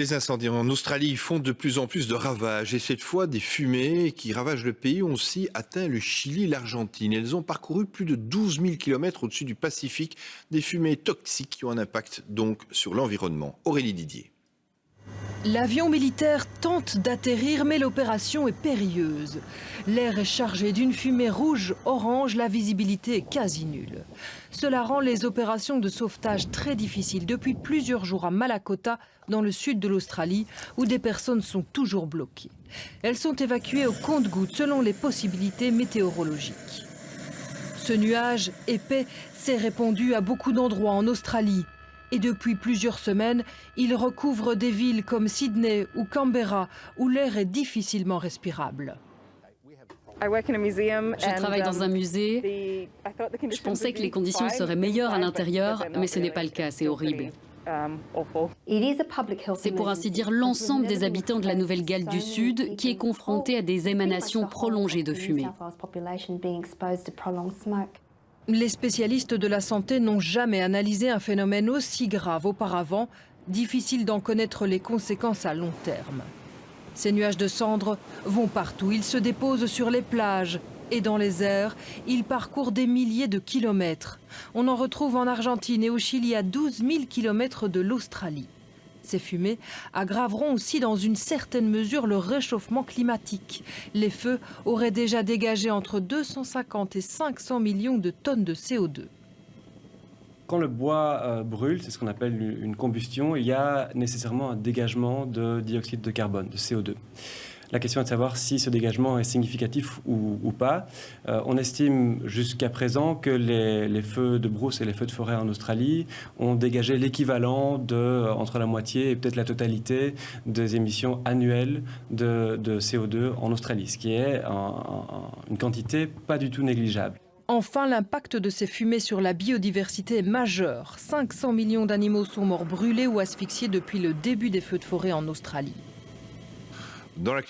Les incendies en Australie font de plus en plus de ravages et cette fois des fumées qui ravagent le pays ont aussi atteint le Chili, l'Argentine. Elles ont parcouru plus de 12 000 km au-dessus du Pacifique, des fumées toxiques qui ont un impact donc sur l'environnement. Aurélie Didier. L'avion militaire tente d'atterrir, mais l'opération est périlleuse. L'air est chargé d'une fumée rouge-orange, la visibilité est quasi nulle. Cela rend les opérations de sauvetage très difficiles depuis plusieurs jours à Malakota, dans le sud de l'Australie, où des personnes sont toujours bloquées. Elles sont évacuées au compte-gouttes selon les possibilités météorologiques. Ce nuage épais s'est répandu à beaucoup d'endroits en Australie. Et depuis plusieurs semaines, il recouvre des villes comme Sydney ou Canberra, où l'air est difficilement respirable. Je travaille dans un musée. Je pensais que les conditions seraient meilleures à l'intérieur, mais ce n'est pas le cas, c'est horrible. C'est pour ainsi dire l'ensemble des habitants de la Nouvelle-Galles du Sud qui est confronté à des émanations prolongées de fumée. Les spécialistes de la santé n'ont jamais analysé un phénomène aussi grave auparavant, difficile d'en connaître les conséquences à long terme. Ces nuages de cendres vont partout, ils se déposent sur les plages et dans les airs, ils parcourent des milliers de kilomètres. On en retrouve en Argentine et au Chili à 12 000 kilomètres de l'Australie. Ces fumées aggraveront aussi dans une certaine mesure le réchauffement climatique. Les feux auraient déjà dégagé entre 250 et 500 millions de tonnes de CO2. Quand le bois brûle, c'est ce qu'on appelle une combustion, il y a nécessairement un dégagement de dioxyde de carbone, de CO2. La question est de savoir si ce dégagement est significatif ou pas. On estime jusqu'à présent que les feux de brousse et les feux de forêt en Australie ont dégagé l'équivalent de entre la moitié et peut-être la totalité des émissions annuelles de CO2 en Australie, ce qui est une quantité pas du tout négligeable. Enfin, l'impact de ces fumées sur la biodiversité est majeur. 500 millions d'animaux sont morts brûlés ou asphyxiés depuis le début des feux de forêt en Australie. Dans l'actualité,